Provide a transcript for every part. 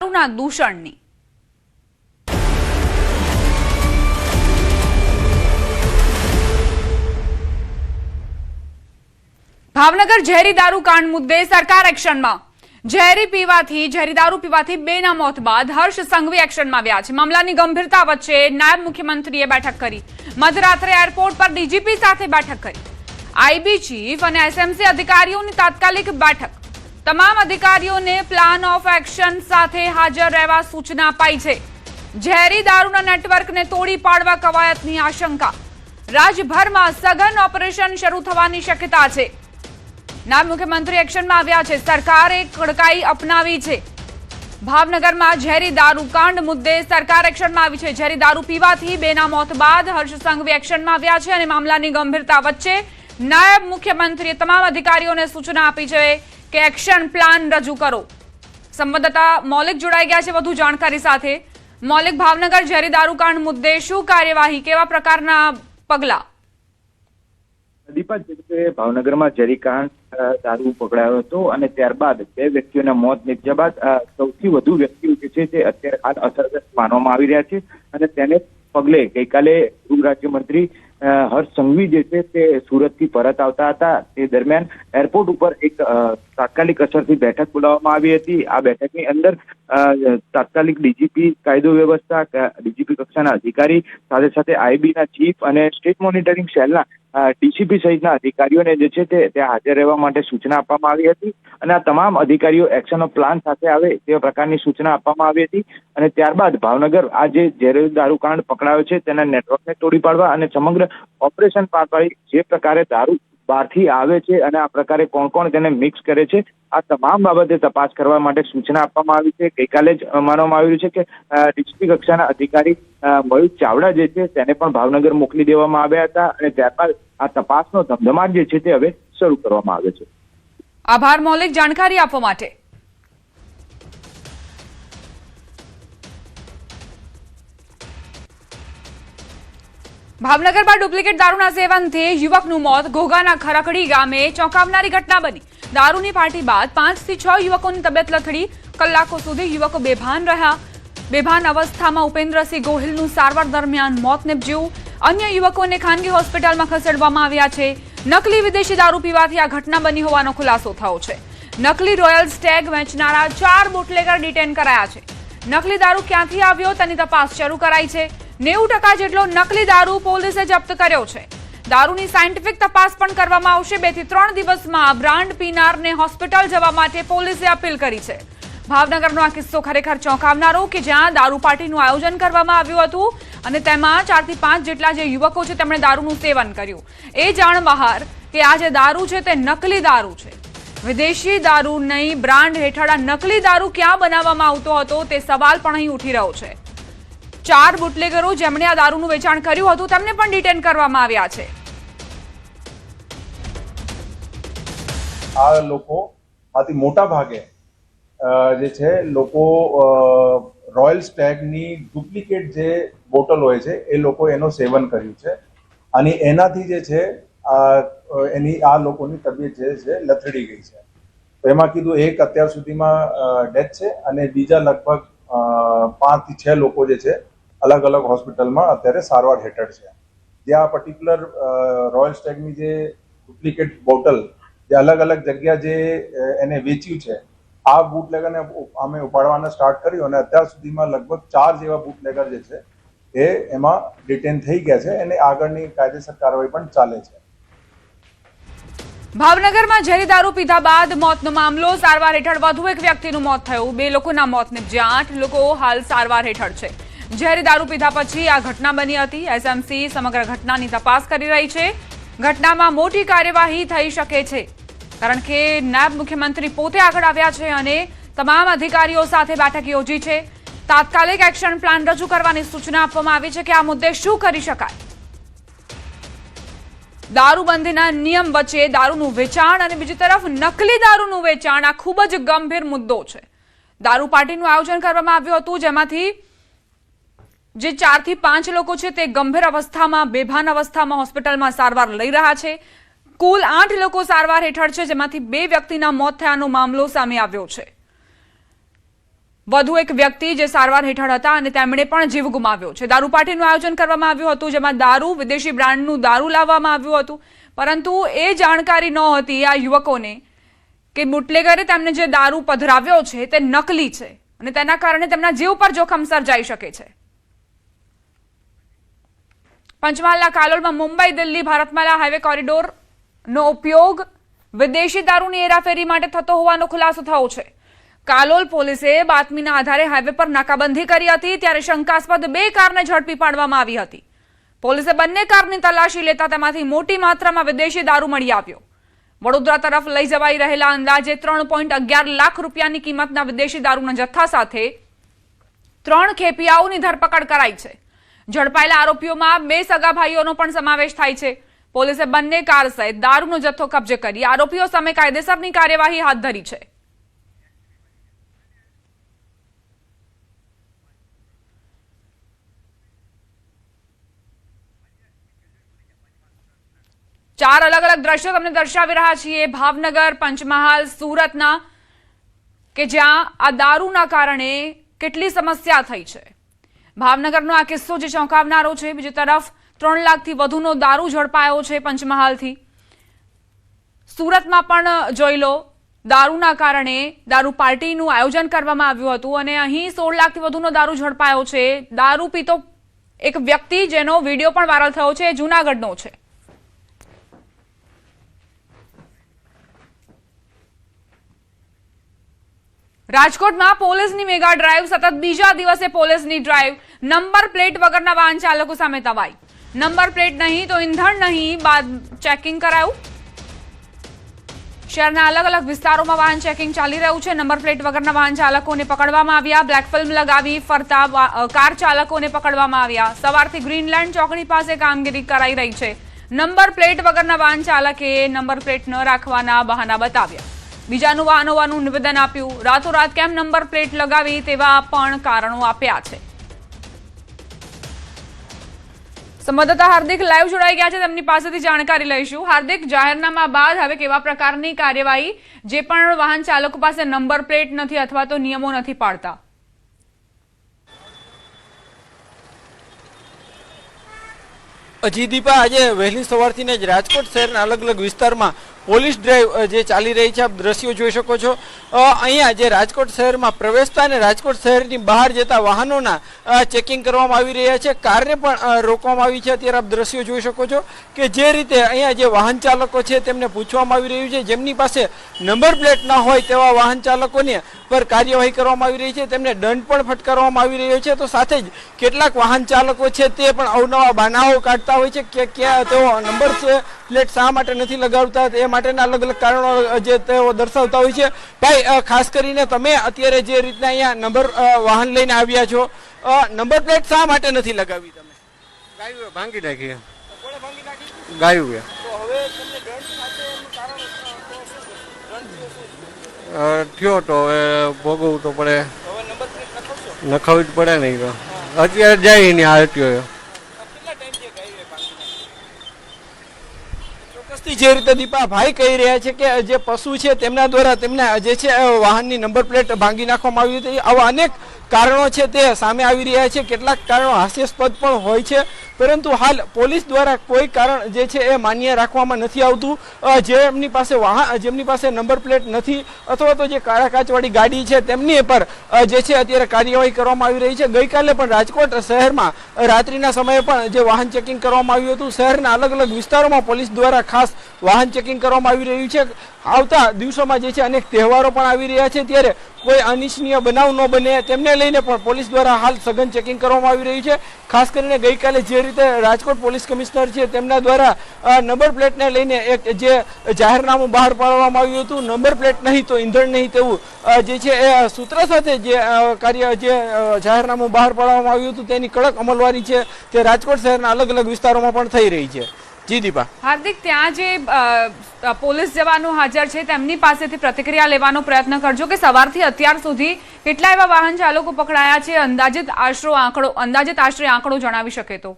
દારૂના દૂષણની। ભાવનગર ઝેરી દારૂ કાંડ મુદ્દે સરકાર એક્શનમાં। ઝેરી દારૂ પીવાથી બેના મોત બાદ હર્ષ સંઘવી એક્શનમાં આવ્યા છે। મામલાની ગંભીરતા વચ્ચે નાયબ મુખ્યમંત્રીએ બેઠક કરી। મધરાત્રે એરપોર્ટ પર ડીજીપી સાથે બેઠક કરી। આઈબી ચીફ અને એસએમસી અધિકારીઓની તાત્કાલિક બેઠક। તમામ અધિકારીઓને પ્લાન ઓફ એક્શન સાથે હાજર રહેવા સૂચના અપાઈ છે। ઝેરી દારૂના નેટવર્કને તોડી પાડવા કવાયતની આશંકા। રાજ્યભરમાં સઘન ઓપરેશન શરૂ થવાની શક્યતા છે। નાયબ મુખ્યમંત્રી એક્શનમાં આવ્યા છે। સરકારે કડકાઈ અપનાવી છે। ભાવનગરમાં ઝેરી દારૂ કાંડ મુદ્દે સરકાર એક્શનમાં આવી છે। ઝેરી દારૂ પીવાથી બેના મોત બાદ હર્ષ સંઘવી એક્શનમાં આવ્યા છે અને મામલાની ગંભીરતા વચ્ચે નાયબ મુખ્યમંત્રીએ તમામ અધિકારીઓને સૂચના આપી છે કે એક્શન પ્લાન રજૂ કરો। સંવાદદાતા મૌલિક જોડાઈ ગયા છે વધુ જાણકારી સાથે। મૌલિક, ભાવનગર ઝેરી દારૂ કાંડ મુદ્દે શું કાર્યવાહી, કેવા પ્રકારના પગલાં? દીપા, ભાવનગરમાં ઝેરી કાંડ દારૂ પકડાયો હતો અને ત્યારબાદ 2 વ્યક્તિઓના મોત નીપજ્યા બાદ સૌથી વધુ વ્યક્તિઓ જે છે તે અત્યારે હાલ અસરગ્રસ્ત માનવામાં આવી રહ્યા છે અને તેને પગલે ગઈકાલે ગૃહ રાજ્યમંત્રી હર્ષ સંઘવી જે છે તે સુરતથી પરત આવતા હતા। તે દરમિયાન એરપોર્ટ ઉપર એક તાત્કાલિક અસરથી બેઠક બોલાવવામાં આવી હતી। આ બેઠકની અંદર તાત્કાલિક ડીજીપી કાયદો વ્યવસ્થા, ડીજીપી કક્ષાના અધિકારી, સાથે સાથે આઈબીના ચીફ અને સ્ટેટ મોનિટરિંગ સેલના ડીસીપી સહિતના અધિકારીઓને જે છે તે ત્યાં હાજર રહેવા માટે સૂચના આપવામાં આવી હતી અને આ તમામ અધિકારીઓ એક્શન પ્લાન સાથે આવે તેવા પ્રકારની સૂચના આપવામાં આવી હતી અને ત્યારબાદ ભાવનગર આ જે ઝેરી દારૂ કાંડ પકડાયો છે તેના નેટવર્કને તોડી પાડવા અને સમગ્ર ઓપરેશન પાર પાડી જે પ્રકારે દારૂ બહારથી આવે છે અને આ પ્રકારે કોણ કોણ તેને મિક્સ કરે છે આ તમામ બાબતે તપાસ કરવા માટે સૂચના આપવામાં આવી છે। ગઈકાલે જ માનવામાં આવ્યું છે કે ડીસીપી કક્ષાના અધિકારી મયુર ચાવડા જે છે તેને પણ ભાવનગર મોકલી દેવામાં આવ્યા હતા અને ત્યારબાદ આ તપાસનો ધમધમાટ જે છે તે હવે શરૂ કરવામાં આવે છે। આભાર મૌલિક, જાણકારી આપવા માટે। ભાવનગરમાં ડુપ્લિકેટ દારૂના સેવનથી યુવકનું મોત। ઘોઘાના ખરકડી ગામે ચોંકાવનારી ઘટના બની। દારૂની પાર્ટી બાદ 5 થી 6 યુવકોની તબિયત લથડી। કલાકો સુધી યુવકો બેભાન રહ્યા। બેભાન અવસ્થામાં ઉપેન્દ્રસિંહ ગોહિલનું સારવાર દરમિયાન મોત નીપજ્યું। અન્ય યુવકોને ખાનગી હોસ્પિટલમાં ખસેડવામાં આવ્યા છે। નકલી વિદેશી દારૂ પીવાથી આ ઘટના બની હોવાનો ખુલાસો થયો છે। નકલી રોયલ સ્ટેગ વેચનારા 4 બુટલેગર ડિટેન કરાયા છે। નકલી દારૂ ક્યાંથી આવ્યો તેની તપાસ શરૂ કરાઈ છે। 90% જેટલો નકલી દારૂ પોલીસે જપ્ત કર્યો છે। દારૂની સાયન્ટિફિક તપાસ પણ કરવામાં આવશે। 2 થી 3 દિવસમાં બ્રાન્ડ પીનારને હોસ્પિટલ જવા માટે પોલીસે અપીલ કરી છે। ભાવનગરનો આ કિસ્સો ખરેખર ચોંકાવનારો કે જ્યાં દારૂ પાર્ટીનું આયોજન કરવામાં આવ્યું હતું અને તેમાં 4 થી 5 જેટલા જે યુવકો છે તેમણે દારૂનું સેવન કર્યું। એ જાણ બહાર કે આ જે દારૂ છે તે નકલી દારૂ છે। વિદેશી દારૂ નહીં, બ્રાન્ડ હેઠળ આ નકલી દારૂ ક્યાં બનાવવામાં આવતો હતો તે સવાલ પણ અહીં ઉઠી રહ્યો છે। 4 બુટલેગરો જેમણે આ દારૂનું વેચાણ કર્યું હતું તેમને પણ ડિટેન કરવામાં આવ્યા છે। આ લોકો આથી મોટા ભાગે જે છે લોકો રોયલ સ્ટેગની ડુપ્લિકેટ જે બોટલ હોય છે એ લોકો એનો સેવન કર્યું છે અને એનાથી જે છે આ લોકોની તબિયત જે છે લથડી ગઈ છે। તો એમાં કીધું એક અત્યાર સુધીમાં ડેથ છે અને બીજા લગભગ 5 થી 6 લોકો જે છે અલગ અલગ હોસ્પિટલમાં અત્યારે સારવાર હેઠળ છે। જે આ પર્ટિક્યુલર રોયલ સ્ટેગની જે ડુપ્લિકેટ બોટલ જે અલગ અલગ જગ્યા જે એને વેચ્યું છે આ બુટલેગરને અમે ઉપાડવાના સ્ટાર્ટ કર્યું અને અત્યાર સુધીમાં લગભગ 4 જેવા બુટલેગર જે છે એ એમાં ડિટેન થઈ ગયા છે અને આગળની કાયદેસર કાર્યવાહી પણ ચાલે છે। ભાવનગરમાં ઝેરી દારૂ પીધા બાદ મોતનો મામલો। સારવાર હેઠળ વધુ એક વ્યક્તિનું મોત થયું। 2 લોકોના મોત નીપજ્યા। 8 લોકો હાલ સારવાર હેઠળ છે। ઝેરી દારૂ પીધા પછી આ ઘટના બની હતી। એસએમસી સમગ્ર ઘટનાની તપાસ કરી રહી છે। ઘટનામાં મોટી કાર્યવાહી થઈ શકે છે કારણ કે નાયબ મુખ્યમંત્રી પોતે આગળ આવ્યા છે અને તમામ અધિકારીઓ સાથે બેઠક યોજી છે। તાત્કાલિક એક્શન પ્લાન રજૂ કરવાની સૂચના આપવામાં આવી છે કે આ મુદ્દે શું કરી શકાય। દારૂબંધીના નિયમ વચ્ચે દારૂનું વેચાણ અને બીજી તરફ નકલી દારૂનું વેચાણ આ ખૂબ જ ગંભીર મુદ્દો છે। દારૂ પાર્ટીનું આયોજન કરવામાં આવ્યું હતું જેમાંથી જે 4 થી 5 લોકો છે તે ગંભીર અવસ્થામાં, બેભાન અવસ્થામાં હોસ્પિટલમાં સારવાર લઈ રહ્યા છે। કુલ 8 લોકો સારવાર હેઠળ છે જેમાંથી 2 વ્યક્તિના મોત થયાનો મામલો સામે આવ્યો છે। વધુ એક વ્યક્તિ જે સારવાર હેઠળ હતા અને તેમણે પણ જીવ ગુમાવ્યો છે। દારૂ પાર્ટીનું આયોજન કરવામાં આવ્યું હતું, જેમાં દારૂ, વિદેશી બ્રાન્ડનું દારૂ લાવવામાં આવ્યું હતું, પરંતુ એ જાણકારી નહોતી આ યુવકોને કે બુટલેગરે તેમને જે દારૂ પધરાવ્યો છે તે નકલી છે અને તેના કારણે તેમના જીવ પર જોખમ સર્જાઈ શકે છે। પંચમહાલના કાલોલમાં મુંબઈ દિલ્હી ભારતમાલા હાઈવે કોરિડોરનો ઉપયોગ વિદેશી દારૂની હેરાફેરી માટે થતો હોવાનો ખુલાસો થયો છે। કાલોલ પોલીસે બાતમીના આધારે હાઈવે પર નાકાબંધી કરી હતી, ત્યારે શંકાસ્પદ 2 કારને ઝડપી પાડવામાં આવી હતી। પોલીસે બંને કારની તલાશી લેતા તેમાંથી મોટી માત્રામાં વિદેશી દારૂ મળી આવ્યો। વડોદરા તરફ લઈ જવાઈ રહેલા અંદાજે 3.11 લાખ રૂપિયાની કિંમતના વિદેશી દારૂના જથ્થા સાથે 3 ખેપિયાઓની ધરપકડ કરાઈ છે। ઝડપાયેલા આરોપીઓમાં 2 સગા ભાઈઓનો પણ સમાવેશ થાય છે। પોલીસે બંને કાર સહિત દારૂનો જથ્થો કબજે કરી આરોપીઓ સામે કાયદેસરની કાર્યવાહી હાથ ધરી છે। ચાર અલગ અલગ દ્રશ્યો તમને દર્શાવી રહ્યા છીએ ભાવનગર, પંચમહાલ, સુરતના, કે જ્યાં આ દારૂના કારણે કેટલી સમસ્યા થઈ છે। ભાવનગરનો આ કિસ્સો જે ચોંકાવનારો છે। બીજી તરફ 3 લાખથી વધુનો દારૂ ઝડપાયો છે પંચમહાલથી। સુરતમાં પણ જોઈ લો, દારૂના કારણે દારૂ પાર્ટીનું આયોજન કરવામાં આવ્યું હતું અને અહીં 16 લાખથી વધુનો દારૂ ઝડપાયો છે। દારૂ પીતો એક વ્યક્તિ જેનો વિડીયો પણ વાયરલ થયો છે એ જૂનાગઢનો છે। રાજકોટમાં પોલીસની મેગા ડ્રાઈવ, સતત બીજા દિવસે પોલીસની ડ્રાઈવ। નંબર પ્લેટ વગરના વાહન ચાલકો સામે તવાઈ। નંબર પ્લેટ નહીં તો ઈંધણ નહીં, બાદ ચેકિંગ કરાયું। શહેરના અલગ અલગ વિસ્તારોમાં વાહન ચેકિંગ ચાલી રહ્યું છે। નંબર પ્લેટ વગરના વાહન ચાલકોને પકડવામાં આવ્યા। બ્લેક ફિલ્મ લગાવી ફરતા કાર ચાલકોને પકડવામાં આવ્યા। સવારથી ગ્રીનલેન્ડ ચોકડી પાસે કામગીરી કરાઈ રહી છે। નંબર પ્લેટ વગરના વાહન ચાલકે નંબર પ્લેટ ન રાખવાના બહાના બતાવ્યા, બીજાનું વાહન હોવાનું નિવેદન આપ્યું। રાતોરાત કેમ નંબર પ્લેટ લગાવી તેવા પણ કારણો આપ્યા છે। સંવાદદાતા હાર્દિક લાઈવ જોડાઈ ગયા છે, તેમની પાસેથી જાણકારી લઈશું। હાર્દિક, જાહેરનામા બાદ હવે કેવા પ્રકારની કાર્યવાહી, જે પણ વાહન ચાલકો પાસે નંબર પ્લેટ નથી અથવા તો નિયમો નથી પાડતા? દીપા, આજે વહેલી સવારથી જ રાજકોટ શહેરના અલગ અલગ વિસ્તારમાં પોલીસ ડ્રાઈવ જે ચાલી રહી છે, આપ દ્રશ્યો જોઈ શકો છો। અહીંયા જે રાજકોટ શહેરમાં પ્રવેશતા અને રાજકોટ શહેરની બહાર જતા વાહનોના ચેકિંગ કરવામાં આવી રહ્યા છે। કારને પણ રોકવામાં આવી છે। અત્યારે આપ દ્રશ્યો જોઈ શકો છો કે જે રીતે અહીંયા જે વાહન ચાલકો છે તેમને પૂછવામાં આવી રહ્યું છે, જેમની પાસે નંબર પ્લેટ ના હોય તેવા વાહન ચાલકોને પર કાર્યવાહી કરવામાં આવી રહી છે, તેમને દંડ પણ ફટકારવામાં આવી રહ્યો છે। તો સાથે જ કેટલાક વાહન ચાલકો છે તે પણ અવનવા બનાવો કાઢતા હોય છે કે ક્યાં તેઓ નંબર પ્લેટ શા માટે નથી લગાવતા, એ માટેના અલગ અલગ કારણો જે તેઓ દર્શાવતા હોય છે। ભાઈ, ખાસ કરીને તમે અત્યારે જે રીતના અહીંયા નંબર વાહન લઈને આવ્યા છો, નંબર પ્લેટ શા માટે નથી લગાવી? તમે ગાયું ભાંગી નાખી, કોણે ભાંગી નાખી? ગાયું તો હવે તમને દંડ સાથે એનું કારણ દંડ થયો તો હવે ભોગવવું તો પડે, હવે નંબર પ્લેટ લખાવશો? નખાવવી જ પડે નહીં તો અત્યારે જાય ને આ થયો કેટલા ટાઈમથી ગાયું ભાંગી નાખી? ચોક્કસથી જે રીતે દીપા ભાઈ કહી રહ્યા છે કે જે પશુ છે તેમના દ્વારા તેમના જે છે વાહનની નંબર પ્લેટ ભાંગી નાખવામાં આવી હતી। આવા અનેક કારણો છે તે સામે આવી રહ્યા છે। કેટલાક કારણો હાસ્યાસ્પદ પણ હોય છે, પરંતુ હાલ પોલીસ દ્વારા કોઈ કારણ જે છે એ માન્ય રાખવામાં નથી આવતું। જેમની પાસે જેમની પાસે નંબર પ્લેટ નથી અથવા તો જે કાળા કાચવાળી ગાડી છે તેમની પર જે છે અત્યારે કાર્યવાહી કરવામાં આવી રહી છે। ગઈકાલે પણ રાજકોટ શહેરમાં રાત્રિના સમયે પણ જે વાહન ચેકિંગ કરવામાં આવ્યું હતું, શહેરના અલગ અલગ વિસ્તારોમાં પોલીસ દ્વારા ખાસ વાહન ચેકિંગ કરવામાં આવી રહ્યું છે। આવતા દિવસોમાં જે છે અનેક તહેવારો પણ આવી રહ્યા છે, ત્યારે કોઈ અનિચ્છનીય બનાવ ન બને તેમને લઈને પણ પોલીસ દ્વારા હાલ સઘન ચેકિંગ કરવામાં આવી રહ્યું છે। ખાસ કરીને ગઈકાલે જે રીતે રાજકોટ પોલીસ કમિશનર છે તેમના દ્વારા નંબર પ્લેટને લઈને એક જે જાહેરનામું બહાર પાડવામાં આવ્યું હતું, નંબર પ્લેટ નહીં તો ઈંધણ નહીં તેવું જે છે એ સૂત્ર સાથે જે જાહેરનામું બહાર પાડવામાં આવ્યું હતું તેની કડક અમલવારી છે તે રાજકોટ શહેરના અલગ અલગ વિસ્તારોમાં પણ થઈ રહી છે। જી દીપા। હાર્દિક, ત્યાં જે પોલીસ જવાનો હાજર છે તેમની પાસેથી પ્રતિક્રિયા લેવાનો પ્રયત્ન કરજો કે સવારથી અત્યાર સુધી કેટલા એવા વાહન ચાલકો પકડાયા છે, અંદાજિત આશરે આંકડો જણાવી શકે તો?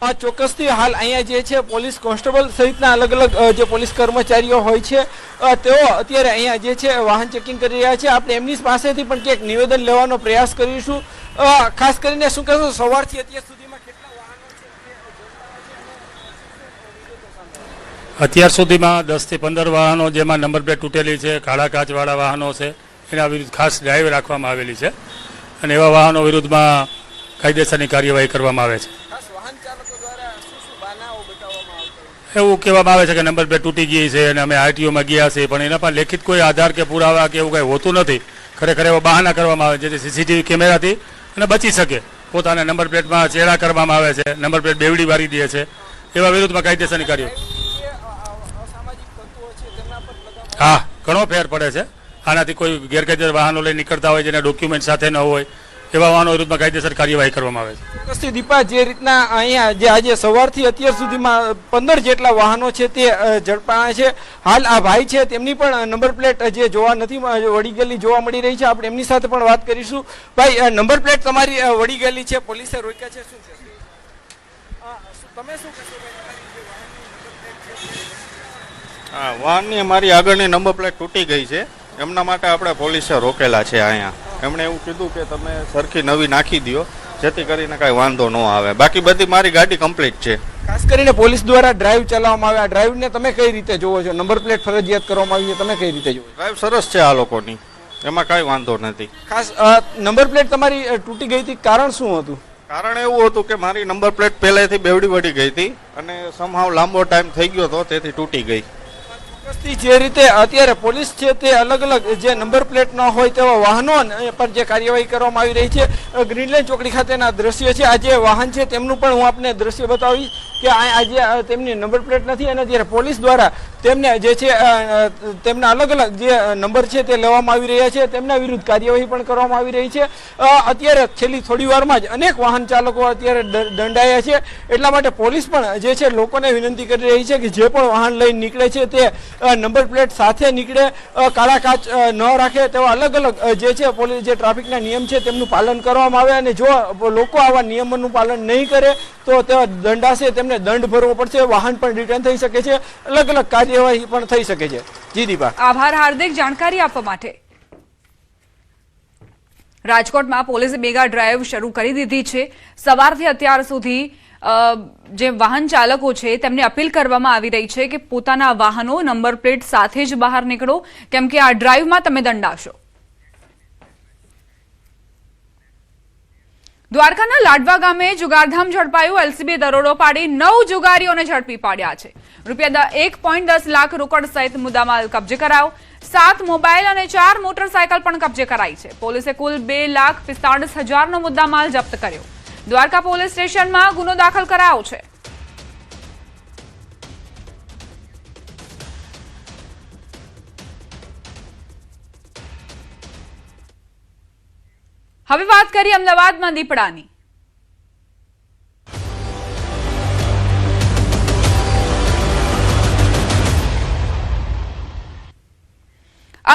ચોક્કસથી હાલ અહીંયા જે છે પોલીસ કોન્સ્ટેબલ સહિતના અલગ અલગ જે પોલીસ કર્મચારીઓ હોય છે તેઓ અત્યારે અહીંયા જે છે વાહન ચેકિંગ કરી રહ્યા છે. આપણે એમની પાસેથી પણ ક્યાંક નિવેદન લેવાનો પ્રયાસ કરીશું. ખાસ કરીને શું કહેશો, સવારથી અત્યાર સુધીમાં કેટલા વાહનો છે? અત્યાર સુધીમાં 10 થી 15 વાહનો, જેમાં નંબર પ્લેટ તૂટેલી છે, કાળા કાચવાળા વાહનો છે, એના વિરુદ્ધ ખાસ ડ્રાઈવ રાખવામાં આવેલી છે અને એવા વાહનો વિરુદ્ધમાં કાયદેસરની કાર્યવાહી કરવામાં આવે છે. એવું કહેવામાં આવે છે કે નંબર પ્લેટ તૂટી ગઈ છે અને અમે આરટીઓમાં ગયા છે, પણ એના પર લેખિત કોઈ આધાર કે પુરાવા કે એવું કંઈ હોતું નથી. ખરેખર એવા બહાના કરવામાં આવે જેથી સીસીટીવી કેમેરાથી અને બચી શકે. પોતાના નંબર પ્લેટમાં ચેડા કરવામાં આવે છે, નંબર પ્લેટ બેવડી વારી દે છે, એવા વિરુદ્ધમાં કાયદેસરની કાર્યવાહી. હા, ઘણો ફેર પડે છે. આનાથી કોઈ ગેરકાયદેસર વાહનો લઈ નીકળતા હોય જેના ડોક્યુમેન્ટ સાથે ન હોય એવા વાહનો વિરુદ્ધમાં કાયદેસર કાર્યવાહી કરવામાં આવે છે. ચોક્કસથી દીપા, જે રીતના અહીંયા જે આજે સવારથી અત્યાર સુધીમાં 15 જેટલા વાહનો છે તે ઝડપાયા છે. હાલ આ ભાઈ છે તેમની પણ નંબર પ્લેટ જે જોવા નથી વળી ગયેલી જોવા મળી રહી છે. આપણે એમની સાથે પણ વાત કરીશું. ભાઈ, નંબર પ્લેટ તમારી વળી ગયેલી છે, પોલીસે રોક્યા છે, શું છે? તમે શું કહેશો? હા, વાહનની અમારી આગળની નંબર પ્લેટ તૂટી ગઈ છે, એમના માટે આપણે પોલીસે રોકેલા છે અહીંયા. એમણે એવું કીધું કે તમે સરખી નવી નાખી દો જેથી કરીને કાંઈ વાંધો ન આવે. બાકી બધી મારી ગાડી કમ્પ્લીટ છે. ખાસ કરીને પોલીસ દ્વારા ડ્રાઈવ ચલાવવામાં આવે, આ ડ્રાઈવને તમે કઈ રીતે જોવો છો? નંબર પ્લેટ ફરજિયાત કરવામાં આવી છે, તમે કઈ રીતે જોવો? ડ્રાઈવ સરસ છે આ લોકોની, એમાં કાંઈ વાંધો નથી. ખાસ નંબર પ્લેટ તમારી તૂટી ગઈ હતી, કારણ શું હતું? કારણ એવું હતું કે મારી નંબર પ્લેટ પહેલેથી બેવડી વળી ગઈ હતી અને સમહાવ લાંબો ટાઈમ થઈ ગયો હતો, તેથી તૂટી ગઈ. જે રીતે અત્યારે પોલીસ છે તે અલગ અલગ જે નંબર પ્લેટ ન હોય તેવા વાહનો પર જે કાર્યવાહી કરવામાં આવી રહી છે. ગ્રીનલેન્ડ ચોકડી ખાતેના દ્રશ્ય છે. આ જે વાહન છે તેમનું પણ હું આપને દ્રશ્ય બતાવીશ કે આજે તેમની નંબર પ્લેટ નથી અને ત્યારે પોલીસ દ્વારા તેમને જે છે તેમના અલગ અલગ જે નંબર છે તે લેવામાં આવી રહ્યા છે, તેમના વિરુદ્ધ કાર્યવાહી પણ કરવામાં આવી રહી છે. અત્યારે છેલ્લી થોડી વારમાં જ અનેક વાહન ચાલકો અત્યારે દંડાયા છે. એટલા માટે પોલીસ પણ જે છે લોકોને વિનંતી કરી રહી છે કે જે પણ વાહન લઈને નીકળે છે તે નંબર પ્લેટ સાથે નીકળે, કાળા કાચ ન રાખે, તેવા અલગ અલગ જે છે પોલીસ જે ટ્રાફિકના નિયમ છે તેમનું પાલન કરવામાં આવે અને જો લોકો આવા નિયમોનું પાલન નહીં કરે તો તેવા દંડાશે, તેમને દંડ ભરવો પડશે, વાહન પણ રિટર્ન થઈ શકે છે, અલગ અલગ કાર્યવાહી પણ થઈ શકે છે. જી દીપા, આભાર હાર્દિક જાણકારી આપવા માટે. રાજકોટમાં પોલીસે મેગા ડ્રાઈવ શરૂ કરી દીધી છે. સવારથી અત્યાર સુધી જે વાહન ચાલકો છે તેમને અપીલ કરવામાં આવી રહી છે કે પોતાના વાહનો નંબર પ્લેટ સાથે જ બહાર નીકળો, કેમ કે આ ડ્રાઈવમાં તમે દંડાશો. દ્વારકાના લાડવા ગામે જુગારધામ ઝડપાયું. એલસીબી દરોડો પાડી 9 જુગારીઓને ઝડપી પાડ્યા છે. ₹1.10 લાખ રોકડ સહિત મુદ્દામાલ કબજે કરાયો. 7 મોબાઈલ અને 4 મોટરસાયકલ પણ કબજે કરાઈ છે. પોલીસે કુલ 2,45,000નો મુદ્દામાલ જપ્ત કર્યો. દ્વારકા પોલીસ સ્ટેશનમાં ગુનો દાખલ કરાયો છે. હવે વાત કરીએ અમદાવાદમાં દીપડાની.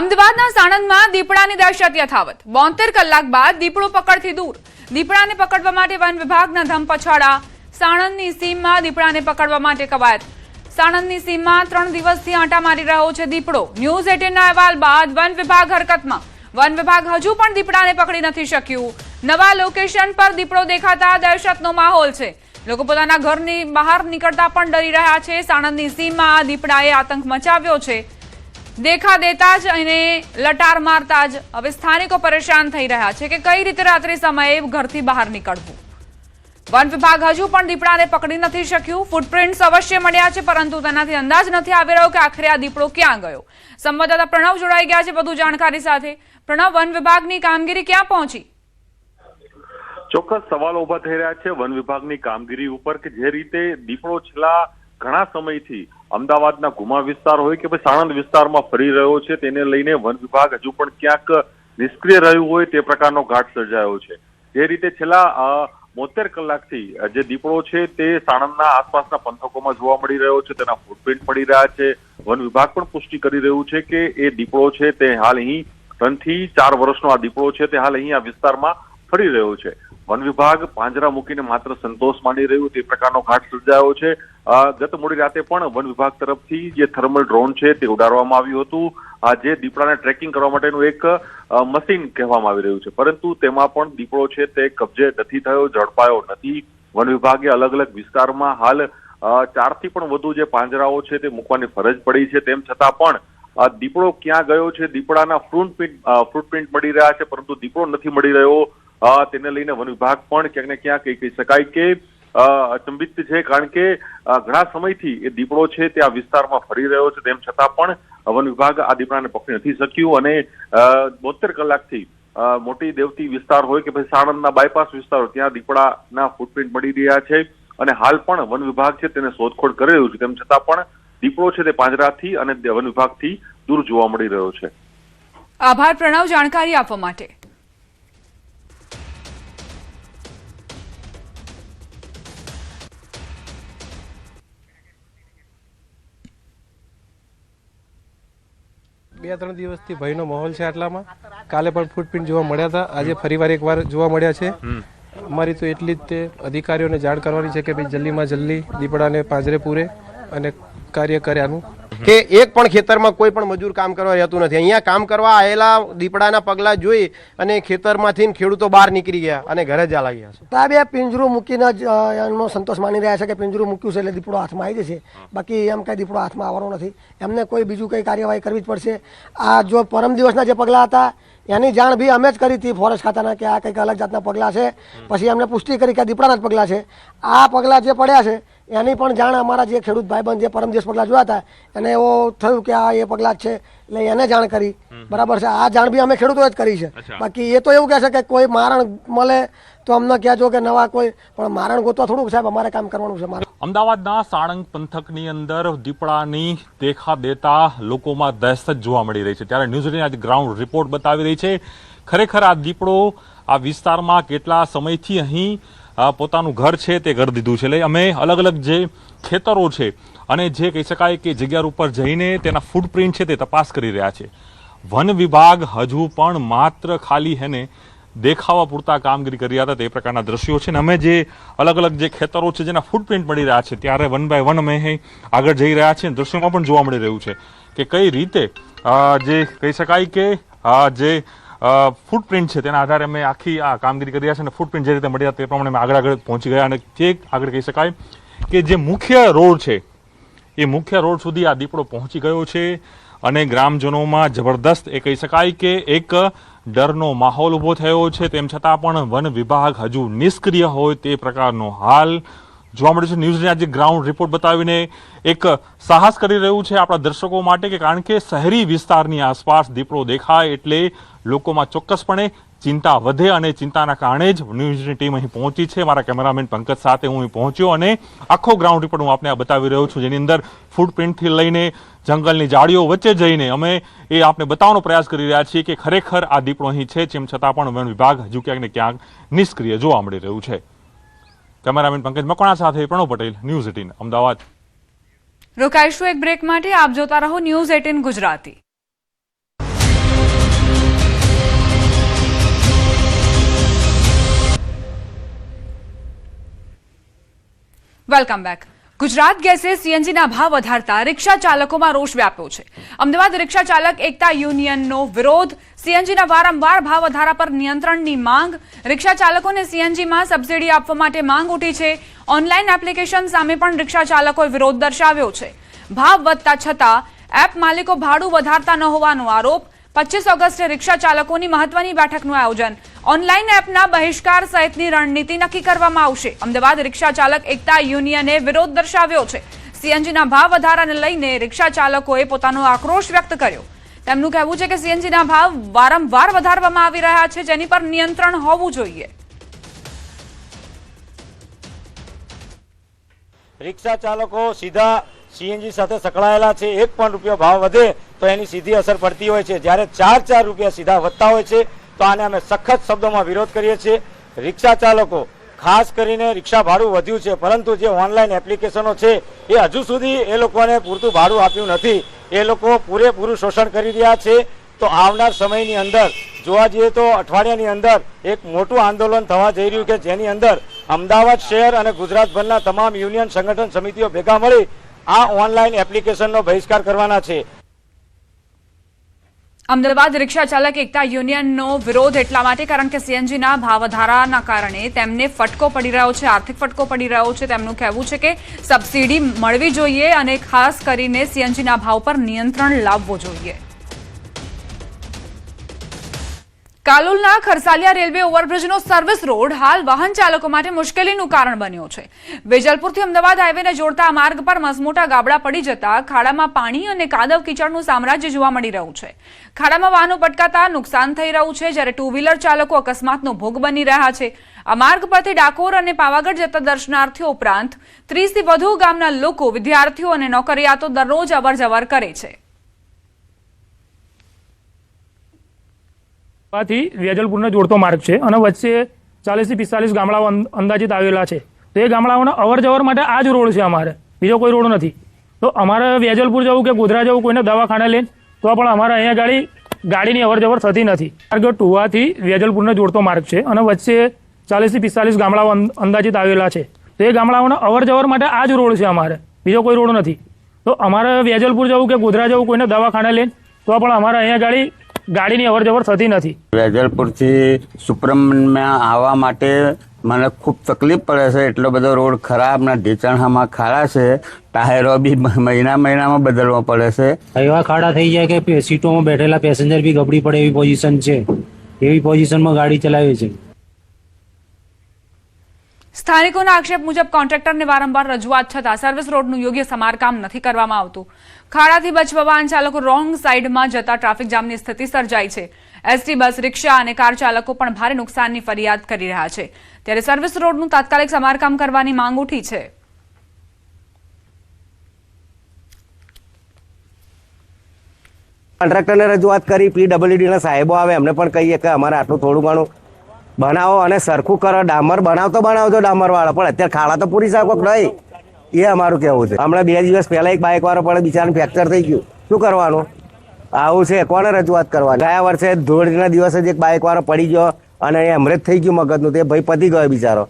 અમદાવાદના સાણંદમાં દીપડાની દહેશત યથાવત. 72 કલાક બાદ દીપડો પકડથી દૂર. દીપડાને પકડવા માટે વન વિભાગના ધમપછાડા. સાણંદની સીમમાં દીપડાને પકડવા માટે કવાયત. સાણંદની સીમમાં 3 દિવસથી આંટા મારી રહ્યો છે દીપડો. ન્યૂઝ 18ના અહેવાલ બાદ વન વિભાગ હરકતમાં. વન વિભાગ હજુ પણ દીપડાને પકડી નથી શક્યું. નવા લોકેશન પર દીપડો દેખાતા દહેશતનો માહોલ છે. લોકો પોતાના ઘરની બહાર નીકળતા પણ ડરી રહ્યા છે. સાણંદની સીમમાં દીપડાએ આતંક મચાવ્યો છે. દેખા દેતા જ એને લટાર મારતા જ હવે સ્થાનિકો પરેશાન થઈ રહ્યા છે કે કઈ રીતે રાત્રિ સમયે ઘરથી બહાર નીકળવું. વન વિભાગ હજુ પણ દીપડાને પકડી નથી શક્યું. ફૂટપ્રિન્ટ્સ અવશ્ય મળ્યા છે, પરંતુ તેનાથી અંદાજ નથી આવી રહ્યો કે આખરે આ દીપડો ક્યાં ગયો. સંવાદદાતા પ્રણવ જોડાઈ ગયા છે વધુ જાણકારી સાથે. પ્રણવ, વન વિભાગની કામગીરી ક્યાં પહોંચી? ચોક્કસ સવાલો ઉભા થઈ રહ્યા છે વન વિભાગની કામગીરી ઉપર કે જે રીતે દીપડો છેલ્લા ઘણા સમયથી અમદાવાદના ગુમા વિસ્તાર હોય કે પછી સાણંદ વિસ્તારમાં ફરી રહ્યો છે, તેને લઈને વન વિભાગ હજુ પણ ક્યાંક નિષ્ક્રિય રહ્યું હોય તે પ્રકારનો ઘાટ સર્જાયો છે. જે રીતે છેલ્લા 72 કલાકથી જે દીપડો છે તે સાણંદના આસપાસના પંથકોમાં જોવા મળી રહ્યો છે, તેના ફૂટપ્રિન્ટ મળી રહ્યા છે. વન વિભાગ પણ પુષ્ટિ કરી રહ્યું છે કે એ દીપડો છે તે હાલ અહીં 3 થી 4 વર્ષનો આ દીપડો છે તે હાલ અહીં આ વિસ્તારમાં ફરી રહ્યો છે. વન વિભાગ પાંજરા મૂકીને માત્ર સંતોષ માની રહ્યું તે પ્રકારનો ઘાટ સર્જાયો છે. ગત મોડી રાતે પણ વન વિભાગ તરફથી જે થર્મલ ડ્રોન છે તે ઉડાડવામાં આવ્યું હતું, જે દીપડાને ટ્રેકિંગ કરવા માટેનું એક મશીન કહેવામાં આવી રહ્યું છે, પરંતુ તેમાં પણ દીપડો છે તે કબજે નથી થયો, ઝડપાયો નથી. વન વિભાગે અલગ અલગ વિસ્તારમાં હાલ 4 થી પણ વધુ જે પાંજરાઓ છે તે મૂકવાની ફરજ પડી છે. તેમ છતાં પણ દીપડો ક્યાં ગયો છે, દીપડાના ફૂટપ્રિન્ટ મળી રહ્યા છે, પરંતુ દીપડો નથી મળી રહ્યો. તેને લઈને વન વિભાગ પણ ક્યાંક ને ક્યાંક કહી શકાય કે અચંબિત છે, કારણ કે ઘણા સમયથી એ દીપડો છે તે આ વિસ્તારમાં ફરી રહ્યો છે. તેમ છતાં પણ વન વિભાગ આ દીપડાને પકડી નથી શક્યું અને 72 કલાકથી મોટી દેવતી વિસ્તાર હોય કે પછી સાણંદના બાયપાસ વિસ્તારો ત્યાં દીપડાના ફૂટપ્રિન્ટ મળી રહ્યા છે અને હાલ પણ વન વિભાગ છે તેને શોધખોળ કરી રહ્યું છે. તેમ છતાં પણ દીપડો છે તે પાંજરાથી અને વન વિભાગથી દૂર જોવા મળી રહ્યો છે. આભાર પ્રણવ જાણકારી આપવા માટે. બે 3 દિવસથી ભયનો માહોલ છે આટલામાં. કાલે પણ ફૂટપ્રિન્ટ જોવા મળ્યા હતા, આજે ફરીવાર એકવાર જોવા મળ્યા છે. અમારી તો એટલી જ તે અધિકારીઓને જાણ કરવાની છે કે ભાઈ જલ્દીમાં જલ્દી દીપડાને પાંજરે પૂરે અને કાર્ય કરે આનું. કે એક પણ ખેતરમાં કોઈ પણ મજૂર કામ કરવા રહેતું નથી. અહીંયા કામ કરવા આવેલા દીપડાના પગલા જોઈ અને ખેતરમાંથી ખેડૂતો બહાર નીકળી ગયા અને ઘરે જ ચાલી ગયા છે. સાહેબ એ પિંજરું મૂકીને જ એમનો સંતોષ માની રહ્યા છે કે પિંજરું મૂક્યું છે એટલે દીપડો હાથમાં આવી જશે, બાકી એમ કઈ દીપડો હાથમાં આવવાનો નથી. એમને કોઈ બીજું કઈ કાર્યવાહી કરવી જ પડશે. આ જો પરમ દિવસના જે પગલાં હતા એની જાણ બી અમે જ કરી હતી ફોરેસ્ટ ખાતાના કે આ કંઈક અલગ જાતના પગલાં છે. પછી એમને પુષ્ટિ કરી કે આ દીપડાના જ પગલાં છે. આ પગલાં જે પડ્યા છે એની પણ જાણ અમારા જે ખેડૂત ભાઈબંધ જે પરમ દિવસ પગલાં જોયા હતા એને એવો થયું કે આ એ પગલાં જ છે એટલે એને જાણ કરી. બરાબર છે, આ જાણ બી અમે ખેડૂતોએ જ કરી છે. બાકી એ તો એવું કહે છે કે કોઈ મારણ મળે તો અમને કહેજો કે નવા કોઈ, પણ મારણ ગોતવા થોડુંક સાહેબ અમારે કામ કરવાનું છે. અમદાવાદના સાણંદ પંથકની અંદર દીપડાની દેખા દેતા લોકોમાં દહેશત જોવા મળી રહી છે. ત્યારે ન્યૂઝ 18 આજે ગ્રાઉન્ડ રિપોર્ટ બતાવી રહી છે ખરેખર આ દીપડો આ વિસ્તારમાં કેટલા સમયથી અહીં પોતાનું ઘર છે તે ઘર દીધું છે. એટલે અમે અલગ અલગ જે ખેતરો છે અને જે કહી શકાય કે જગ્યા ઉપર જઈને તેના ફૂટપ્રિન્ટ છે તે તપાસ કરી રહ્યા છે. વન વિભાગ હજુ પણ માત્ર ખાલી હેને દેખાવા પૂરતા કામગીરી કરી રહ્યા હતા તે પ્રકારના દ્રશ્યો છે. અને અમે જે અલગ અલગ જે ખેતરો છે જેના ફૂટપ્રિન્ટ મળી રહ્યા છે ત્યારે 1 બાય 1 અમે અહીં આગળ જઈ રહ્યા છીએ. દ્રશ્યોમાં પણ જોવા મળી રહ્યું છે કે કઈ રીતે જે કહી શકાય કે જે ફૂટપ્રિન્ટ છે તેના આધારે અમે આખી આ કામગીરી કરી રહ્યા છે અને ફૂટપ્રિન્ટ જે રીતે મળ્યા તે પ્રમાણે અમે આગળ પહોંચી ગયા અને જે આગળ કહી શકાય કે જે મુખ્ય રોડ છે એ મુખ્ય રોડ સુધી આ દીપડો પહોંચી ગયો છે અને ગ્રામજનોમાં જબરદસ્ત એ કહી શકાય કે એક ડરનો માહોલ ઊભો થયો છે. તેમ છતાં પણ વન વિભાગ હજુ નિષ્ક્રિય હોય તે પ્રકારનો હાલ જોવા મળ્યું છે. ન્યૂઝને આજે ગ્રાઉન્ડ રિપોર્ટ બતાવીને એક સાહસ કરી રહ્યું છે આપણા દર્શકો માટે કે કારણ કે શહેરી વિસ્તારની આસપાસ દીપડો દેખાય એટલે લોકોમાં ચોક્કસપણે ચિંતા વધે અને ચિંતાના કારણે જ ન્યૂઝની ટીમ અહીં પહોંચી છે. મારા કેમેરામેન પંકજ સાથે હું અહીં પહોંચ્યો અને આખો ગ્રાઉન્ડ રિપોર્ટ હું આપને બતાવી રહ્યો છું જેની અંદર ફૂટપ્રિન્ટથી લઈને જંગલની જાળીઓ વચ્ચે જઈને અમે એ આપને બતાવવાનો પ્રયાસ કરી રહ્યા છીએ કે ખરેખર આ દીપડો અહીં છે. તેમ છતાં પણ વન વિભાગ હજુ ક્યાંક ને ક્યાંક નિષ્ક્રિય જોવા મળી રહ્યું છે. કેમેરામેન પંકજ મકવાણા સાથે પ્રણવ પટેલ, ન્યૂઝ 18 અમદાવાદ. રોકાઈશું એક બ્રેક માટે. આપ જોતા રહો news 18 Gujarati. Welcome back. Gujarat ગેસે સીએનજીના ભાવ વધારતા રિક્ષા ચાલકોમાં રોષ વ્યાપ્યો છે. અમદાવાદ રિક્ષા ચાલક એકતા યુનિયનનો વિરોધ, સીએનજીના વારંવાર ભાવ વધારા પર નિયંત્રણની માંગ, રિક્ષા ચાલકોને સીએનજીમાં સબસિડી આપવા માટે માંગ ઉઠી છે. ઓનલાઈન એપ્લિકેશન સામે પણ રિક્ષા ચાલકોએ વિરોધ દર્શાવ્યો છે. ભાવ વધતા છતાં એપ માલિકો ભાડું વધારતા ન હોવાનો આરોપ. 25 ઓગસ્ટે રિક્ષા ચાલકોની મહત્વની બેઠકનું આયોજન. ઓનલાઈન એપના બહિષ્કાર સહિતની રણનીતિ નક્કી કરવામાં આવશે. અમદાવાદ રિક્ષા ચાલક એકતા યુનિયને વિરોધ દર્શાવ્યો છે. સીએનજીના ભાવ વધારાને લઈને રિક્ષા ચાલકોએ પોતાનો આક્રોશ વ્યક્ત કર્યો. તેમનું કહેવું છે કે સીએનજીના ભાવ વારંવાર વધારવામાં આવી રહ્યા છે જેની પર નિયંત્રણ હોવું જોઈએ. રિક્ષા ચાલકો સીધા સીએનજી સાથે સંકળાયેલા છે. 1 પણ રૂપિયો ભાવ વધે તો એની સીધી અસર પડતી હોય છે. જ્યારે 4 રૂપિયા સીધા વધતા હોય છે તો આને અમે સખત શબ્દોમાં વિરોધ કરીએ છીએ. રિક્ષા ચાલકો ખાસ કરીને રિક્ષા ભાડું વધ્યું છે પરંતુ જે ઓનલાઈન એપ્લિકેશનો છે એ હજુ સુધી એ લોકોને પૂરતું ભાડું આપ્યું નથી. એ લોકો પૂરેપૂરું શોષણ કરી રહ્યા છે. તો આવનાર સમયની અંદર જોવા જઈએ તો અઠવાડિયાની અંદર એક મોટું આંદોલન થવા જઈ રહ્યું કે જેની અંદર અમદાવાદ શહેર અને ગુજરાતભરના તમામ યુનિયન સંગઠન સમિતિઓ ભેગા મળી આ ઓનલાઈન એપ્લિકેશનનો બહિષ્કાર કરવાના છે. અમદાવાદ રિક્ષા ચાલક એકતા યુનિયનનો વિરોધ એટલા માટે કારણ કે સીએનજીના ભાવ વધારાના કારણે તેમને ફટકો પડી રહ્યો છે, આર્થિક ફટકો પડી રહ્યો છે. તેમનું કહેવું છે કે સબસિડી મળવી જોઈએ અને ખાસ કરીને સીએનજીના ભાવ પર નિયંત્રણ લાવવું જોઈએ. કાલોલના ખરસાલિયા રેલવે ઓવરબ્રિજનો સર્વિસ રોડ હાલ વાહન ચાલકો માટે મુશ્કેલીનું કારણ બન્યો છે. વેજલપુરથી અમદાવાદ હાઈવેને જોડતા માર્ગ પર મસમોટા ગાબડા પડી જતા ખાડામાં પાણી અને કાદવ કીચડનું સામ્રાજ્ય જોવા મળી રહ્યું છે. ખાડામાં વાહનો પટકાતા નુકસાન થઈ રહ્યું છે, જ્યારે ટુ વ્હીલર ચાલકો અકસ્માતનો ભોગ બની રહ્યા છે. આ માર્ગ પરથી ડાકોર અને પાવાગઢ જતા દર્શનાર્થીઓ ઉપરાંત 30 થી વધુ ગામના લોકો, વિદ્યાર્થીઓ અને નોકરિયાતો દરરોજ અવરજવર કરે છે. થી વેજલપુરને જોડતો માર્ગ છે અને વચ્ચે 40 થી 45 ગામડાઓ અંદાજિત આવેલા છે. તો એ ગામડાઓના અવર જવર માટે આ જ રોડ છે, અમારે બીજો કોઈ રોડ નથી. તો અમારે વેજલપુર જવું કે ગોધરા જવું, કોઈને દવાખાને લઈને તો પણ અમારે અહીંયા ગાડીની અવર જવર થતી નથી. માર્ગ ટુવાથી વેજલપુરને જોડતો માર્ગ છે અને વચ્ચે 40 થી 45 ગામડાઓ અંદાજિત આવેલા છે. તો એ ગામડાઓના અવર જવર માટે આ જ રોડ છે, અમારે બીજો કોઈ રોડ નથી. તો અમારે વેજલપુર જવું કે ગોધરા જવું, કોઈને દવાખાને લઈને તો પણ અમારે અહીંયા ગાડીની અવર જવર થતી નથી. વેજલપુરથી સુપ્રમણ્યમાં આવવા માટે મને ખૂબ તકલીફ પડે છે. એટલો બધો રોડ ખરાબ ને ઢીચણમાં ખાડા છે. ટાયરો બી મહિનામાં બદલવા પડે છે. એવા ખાડા થઈ જાય કે સીટોમાં બેઠેલા પેસેન્જર બી ગબડી પડે એવી પોઝિશન છે. એવી પોઝિશનમાં ગાડી ચલાવે છે. સ્થાનિકોના આક્ષેપ મુજબ કોન્ટ્રાક્ટરને વારંવાર રજૂઆત છતાં સર્વિસ રોડનું યોગ્ય સમારકામ નથી કરવામાં આવતું. ખાડાથી બચવા વાહન ચાલકો રોંગ સાઈડમાં જતા ટ્રાફિક જામની સ્થિતિ સર્જાઈ છે. એસટી બસ, રિક્ષા અને કાર ચાલકો પણ ભારે નુકસાનની ફરિયાદ કરી રહ્યા છે. ત્યારે સર્વિસ રોડનું તાત્કાલિક સમારકામ કરવાની માંગ ઉઠી છે. કોન્ટ્રાક્ટરને રજૂઆત કરી, પીડબ્લ્યુડીના સાહેબો આવે એમને પણ કહીએ કે અમારે આટલું થોડું ઘણું બનાવો અને સરખું કરો. ડામર બનાવજો ડામર વાળા, પણ અત્યારે ખાડા તો પૂરી શકો નહીં, એ અમારું કહેવું છે. હમણાં 2 દિવસ પહેલા એક બાઇક વાળો પણ બિચારાને ફ્રેક્ચર થઈ ગયું. શું કરવાનું? આવું છે, કોને રજૂઆત કરવાની? ગયા વર્ષે ધૂળના દિવસે જ એક બાઇક વાળો પડી ગયો અને એમરેજ થઈ ગયું મગજનું, તે ભાઈ પતી ગયો બિચારો.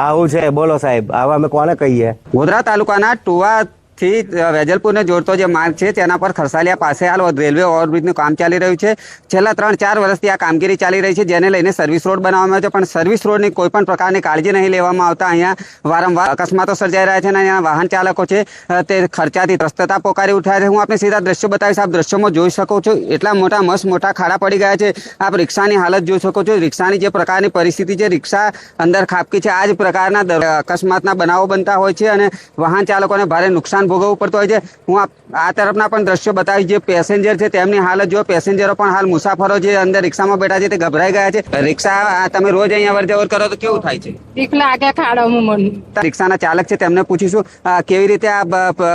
આવું છે, બોલો સાહેબ, હવે અમે કોને કહીએ? ગોધરા તાલુકાના ટુવા થી વેજલપુરને જોડતો જે માર્ગ છે તેના પર ખરસાલિયા પાસે હાલ રેલવે ઓવરબ્રિજનું કામ ચાલી રહ્યું છે. છેલ્લા 3-4 વર્ષથી આ કામગીરી ચાલી રહી છે, જેને લઈને સર્વિસ રોડ બનાવવામાં આવ્યો છે, પણ સર્વિસ રોડની કોઈ પણ પ્રકારની કાળજી નહીં લેવામાં આવતા અહીંયા વારંવાર અકસ્માતો સર્જાઈ રહ્યા છે અને અહીંયા વાહન ચાલકો છે તે ખર્ચાથી ત્રસ્તતા પોકારી ઉઠ્યા છે. હું આપને સીધા દ્રશ્યો બતાવીશ. આપ દ્રશ્યોમાં જોઈ શકો છો એટલા મોટા ખાડા પડી ગયા છે. આપ રિક્ષાની હાલત જોઈ શકો છો. રિક્ષાની જે પ્રકારની પરિસ્થિતિ છે, રિક્ષા અંદર ખાબકી છે. આ જ પ્રકારના અકસ્માતના બનાવો બનતા હોય છે અને વાહન ચાલકોને ભારે નુકસાન ભોગવવું પડતું હોય છે. હું આ તરફના પણ દ્રશ્યો બતાવીશ. જે પેસેન્જર છે તેમની હાલત જો. પેસેન્જરો પણ હાલ મુસાફરો જે અંદર રિક્ષામાં બેઠા છે તે ગભરાઈ ગયા છે. રિક્ષા તમે રોજ અહીંયા અવર કરો તો કેવું થાય છે? રિક્ષાના ચાલક છે તેમને પૂછીશું કેવી રીતે આ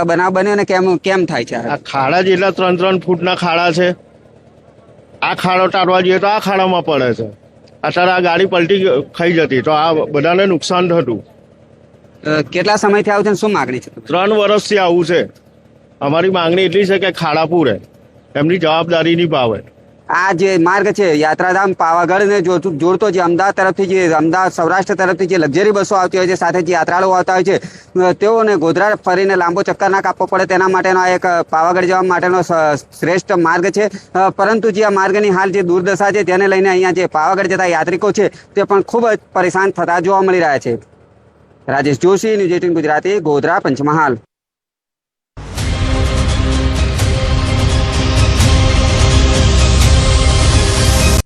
બનાવ બન્યો અને કેમ થાય છે? આ ખાડા જેટલા 3-3 ફૂટના ખાડા છે. આ ખાડો ટાળવા જઈએ તો આ ખાડામાં પડે છે. અત્યારે આ ગાડી પલટી ખાઈ જતી તો આ બધાને નુકસાન થતું. કેટલા સમયથી આવું છે? શું માંગણી છે? 3 વર્ષથી આવું છે. અમારી માંગણી એટલી છે કે ખાડા પૂરે, એમની જવાબદારી નિભાવે. આ જે માર્ગ છે યાત્રાધામ પાવાગઢને જોડતો જે અમદાવાદ તરફથી જે અમદાવાદ સૌરાષ્ટ્ર તરફથી જે લક્ઝરી બસો આવતી હોય છે, સાથે જે યાત્રાળુઓ આવતા હોય છે તેઓને ગોધરા ફરીને લાંબો ચક્કર ના કાપવો પડે તેના માટેનો એક પાવાગઢ જવા માટેનો શ્રેષ્ઠ માર્ગ છે. પરંતુ જે આ માર્ગની હાલ જે દુર્દશા છે તેને લઈને અહીંયા જે પાવાગઢ જતા યાત્રિકો છે તે પણ ખૂબ જ પરેશાન થતા જોવા મળી રહ્યા છે. રાજેશ જોશી, ન્યૂઝ 18 ગુજરાતી, ગોધરા, પંચમહાલ.